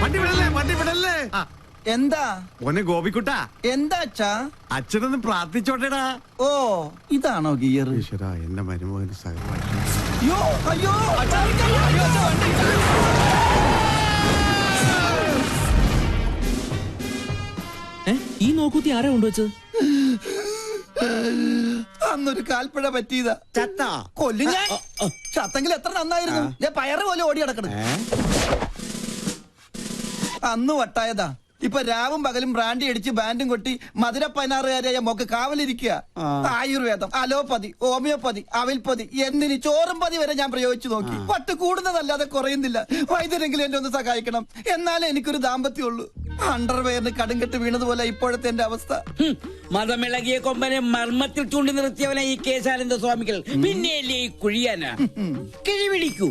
വണ്ടി വിടല്ലേ. എന്താ മോനെ ഗോപിക്കുട്ട, എന്താ അച്ഛാ? അച്ഛനൊന്ന് പ്രാർത്ഥിച്ചോട്ടേടാ. ഓ ഇതാണോ ഗിയർ? ഈശ്വരാ, എന്റെ മരുമകന് സഹമായി. അയ്യോ അയ്യോ ഈ നോക്കൂത്തി ആരാ കൊണ്ടുവച്ചത്? അന്നൊരു കാൽപ്പഴ പറ്റിയതാ. ചത്താ കൊല്ലു ഞാൻ. ചത്തെങ്കിൽ എത്ര നന്നായിരുന്നു. ഞാൻ പയറ് പോലെ ഓടി കിടക്കണം. അന്ന് വട്ടായതാ. ഇപ്പൊ രാവും പകലും ബ്രാൻഡി അടിച്ച് ബാൻഡും കൊട്ടി മധുര 16-കാരിയായ മോക്ക് കാവലിരിക്കുക. ആയുർവേദം, അലോപ്പതി, ഹോമിയോപ്പതി, അവിൽപ്പതി, എന്തിന് ചോറും പതി വരെ ഞാൻ പ്രയോഗിച്ചു നോക്കി. വട്ട് കൂടുന്നതല്ലാതെ കുറയുന്നില്ല. വൈദ്യരെങ്കിലും എന്നെ ഒന്ന് സഹായിക്കണം. എന്നാലേ എനിക്കൊരു ദാമ്പത്യമുള്ളൂ. അണ്ടർവെയറിന് കടുങ്കെട്ട് വീണതുപോലെ ഇപ്പോഴത്തെ എന്റെ അവസ്ഥ. മതമിളകിയ കൊമ്പനെ മർമ്മത്തിൽ ചൂണ്ടി നിർത്തിയവനെ ഈ കേശാനന്ദ സ്വാമികൾ പിന്നെയല്ലേ ഈ കുഴിയാന. കിഴിപിടിക്കൂ.